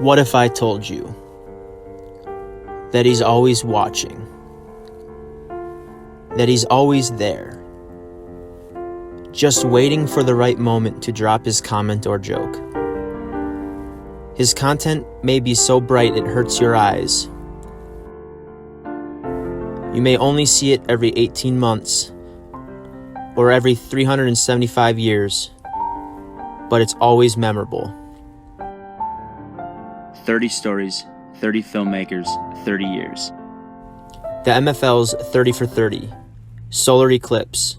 What if I told you that he's always watching, that he's always there, just waiting for the right moment to drop his comment or joke? His content may be so bright it hurts your eyes. You may only see it every 18 months or every 375 years, but it's always memorable. 30 stories, 30 filmmakers, 30 years. The MFL's 30 for 30, Solar Eclipse,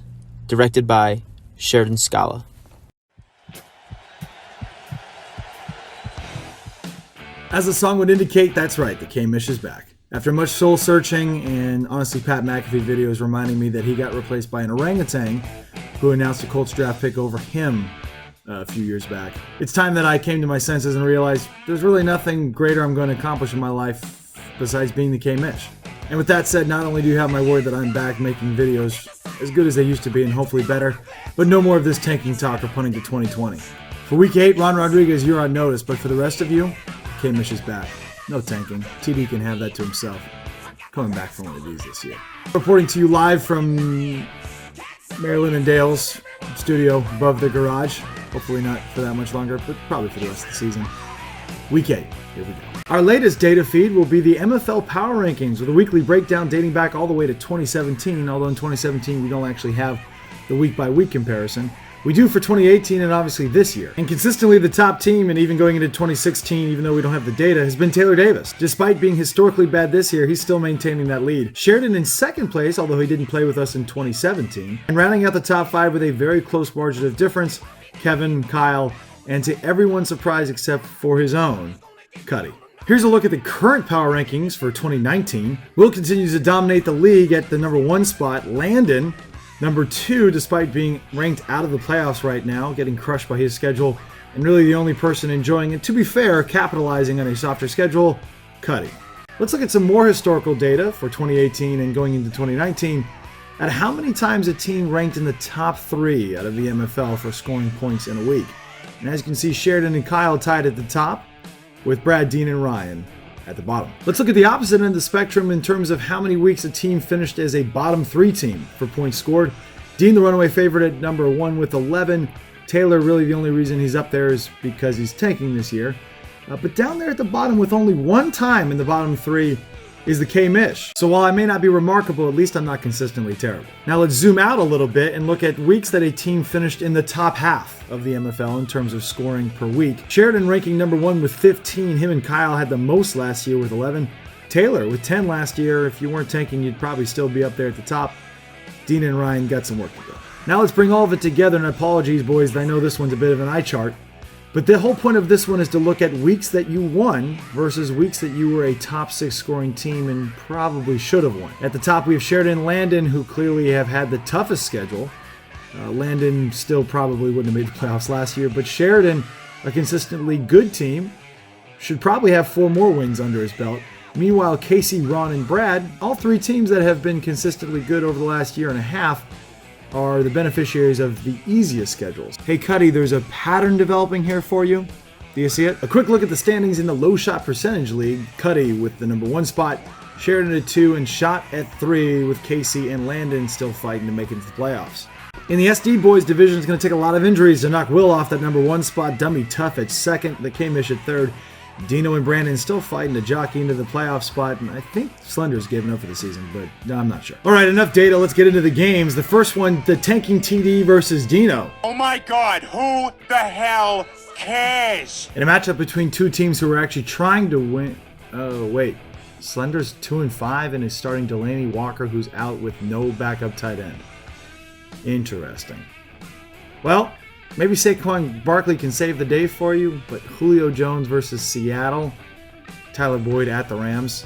directed by Sheridan Scala. As the song would indicate, that's right, the K-Mish is back. After much soul searching and honestly Pat McAfee videos reminding me that he got replaced by an orangutan who announced a Colts draft pick over him a few years back, it's time that I came to my senses and realized there's really nothing greater I'm going to accomplish in my life besides being the K-Mish. And with that said, not only do you have my word that I'm back making videos as good as they used to be and hopefully better, but no more of this tanking talk or punting to 2020. For week 8, Ron Rodriguez, you're on notice, but for the rest of you, K-Mish is back. No tanking. TD can have that to himself. Coming back for one of these this year. Reporting to you live from Marilyn and Dale's studio above the garage. Hopefully not for that much longer, but probably for the rest of the season. Week 8. Here we go. Our latest data feed will be the MFL Power Rankings with a weekly breakdown dating back all the way to 2017, although in 2017 we don't actually have the week-by-week comparison. We do for 2018 and obviously this year. And consistently the top team, and even going into 2016, even though we don't have the data, has been Taylor Davis. Despite being historically bad this year, he's still maintaining that lead. Sheridan in second place, although he didn't play with us in 2017. And rounding out the top 5 with a very close margin of difference, Kevin, Kyle, and to everyone's surprise except for his own, Cuddy. Here's a look at the current power rankings for 2019. Will continues to dominate the league at the number 1 spot. Landon, number 2, despite being ranked out of the playoffs right now, getting crushed by his schedule, and really the only person enjoying it, to be fair, capitalizing on a softer schedule, Cuddy. Let's look at some more historical data for 2018 and going into 2019 at how many times a team ranked in the top 3 out of the MFL for scoring points in a week. And as you can see, Sheridan and Kyle tied at the top, with Brad, Dean, and Ryan at the bottom. Let's look at the opposite end of the spectrum in terms of how many weeks a team finished as a bottom 3 team for points scored. Dean, the runaway favorite, at number 1 with 11. Taylor, really the only reason he's up there is because he's tanking this year. But down there at the bottom with only 1 time in the bottom 3 is the K-Mish. So while I may not be remarkable, at least I'm not consistently terrible. Now let's zoom out a little bit and look at weeks that a team finished in the top half of the MFL in terms of scoring per week. Sheridan ranking number 1 with 15. Him and Kyle had the most last year with 11. Taylor with 10 last year. If you weren't tanking, you'd probably still be up there at the top. Dean and Ryan got some work to do. Now let's bring all of it together, and apologies, boys, I know this one's a bit of an eye chart. But the whole point of this one is to look at weeks that you won versus weeks that you were a top 6 scoring team and probably should have won. At the top, we have Sheridan and Landon, who clearly have had the toughest schedule. Landon still probably wouldn't have made the playoffs last year, but Sheridan, a consistently good team, should probably have 4 more wins under his belt. Meanwhile, Casey, Ron, and Brad, all 3 teams that have been consistently good over the last year and a half, are the beneficiaries of the easiest schedules. Hey Cuddy, there's a pattern developing here for you. Do you see it? A quick look at the standings in the low shot percentage league. Cuddy with the number 1 spot, Sheridan at 2, and Shot at 3 with Casey and Landon still fighting to make it to the playoffs. In the SD boys division, it's going to take a lot of injuries to knock Will off that number 1 spot. Dummy Tough at 2nd, the K-Mish at 3rd. Dino and Brandon still fighting to jockey into the playoff spot, and I think Slender's given up for the season, but no, I'm not sure. All right, enough data. Let's get into the games. The first one, the tanking TD versus Dino. Oh my God, who the hell cares? In a matchup between 2 teams who are actually trying to win. Oh, wait. Slender's 2-5 and is starting Delaney Walker, who's out with no backup tight end. Interesting. Well, maybe Saquon Barkley can save the day for you, but Julio Jones versus Seattle, Tyler Boyd at the Rams.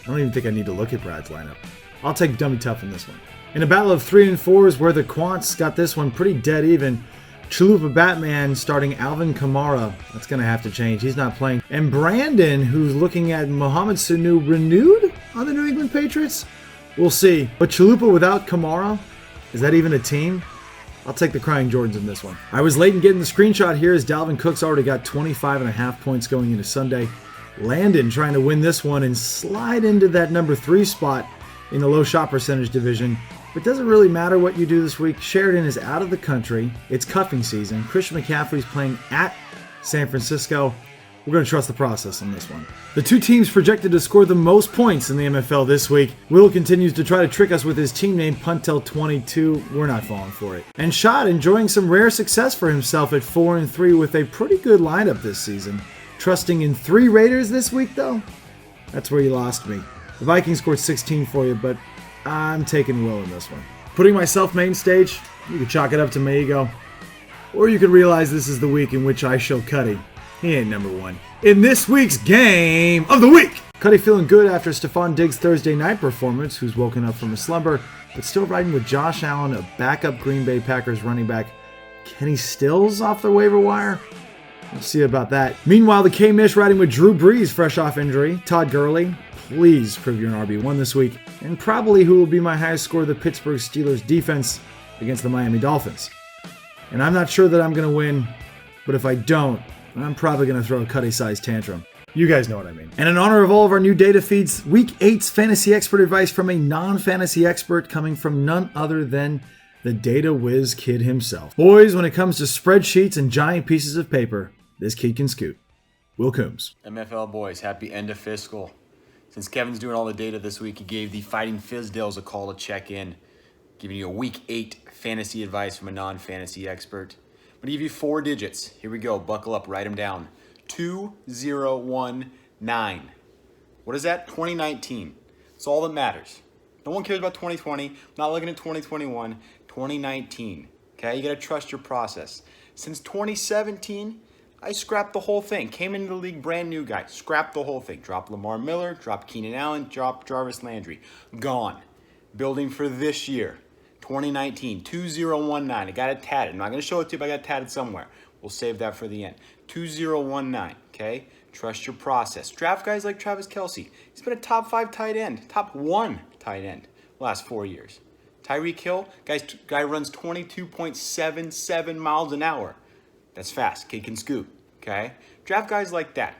I don't even think I need to look at Brad's lineup. I'll take Dummy Tough in this one. In a battle of 3 and 4s where the Quants got this one pretty dead even, Chalupa Batman starting Alvin Kamara. That's going to have to change. He's not playing. And Brandon, who's looking at Mohamed Sanu renewed on the New England Patriots? We'll see. But Chalupa without Kamara? Is that even a team? I'll take the Crying Jordans in this one. I was late in getting the screenshot here as Dalvin Cook's already got 25.5 points going into Sunday. Landon trying to win this one and slide into that number 3 spot in the low shot percentage division. But it doesn't really matter what you do this week. Sheridan is out of the country. It's cuffing season. Christian McCaffrey's playing at San Francisco. We're going to trust the process on this one. The two teams projected to score the most points in the MFL this week. Will continues to try to trick us with his team name Puntel22. We're not falling for it. And Shot enjoying some rare success for himself at 4-3 with a pretty good lineup this season. Trusting in 3 Raiders this week though? That's where you lost me. The Vikings scored 16 for you, but I'm taking Will in this one. Putting myself main stage, you can chalk it up to my ego. Or you can realize this is the week in which I show Cuddy he ain't number 1 in this week's Game of the Week. Cuddy feeling good after Stephon Diggs' Thursday night performance, who's woken up from a slumber, but still riding with Josh Allen, a backup Green Bay Packers running back. Kenny Stills off the waiver wire? We'll see about that. Meanwhile, the K-Mish riding with Drew Brees fresh off injury. Todd Gurley, please prove you're an RB1 this week. And probably who will be my highest score, the Pittsburgh Steelers defense against the Miami Dolphins. And I'm not sure that I'm going to win, but if I don't, I'm probably going to throw a Cuddy-sized tantrum. You guys know what I mean. And in honor of all of our new data feeds, Week 8's fantasy expert advice from a non-fantasy expert coming from none other than the data whiz kid himself. Boys, when it comes to spreadsheets and giant pieces of paper, this kid can scoot. Will Coombs. MFL boys, happy end of fiscal. Since Kevin's doing all the data this week, he gave the Fighting Fizdales a call to check in, giving you a Week 8 fantasy advice from a non-fantasy expert. I'm going to give you 4 digits. Here we go. Buckle up. Write them down. 2019. What is that? 2019. That's all that matters. No one cares about 2020. I'm not looking at 2021. 2019. Okay? You got to trust your process. Since 2017, I scrapped the whole thing. Came into the league brand new guy. Scrapped the whole thing. Dropped Lamar Miller. Dropped Keenan Allen. Dropped Jarvis Landry. Gone. Building for this year. 2019, 2019. I got it tatted. I'm not going to show it to you, but I got it tatted somewhere. We'll save that for the end. 2019, okay? Trust your process. Draft guys like Travis Kelce. He's been a top 5 tight end, top 1 tight end last 4 years. Tyreek Hill, guy runs 22.77 miles an hour. That's fast. Kid can scoot, okay? Draft guys like that.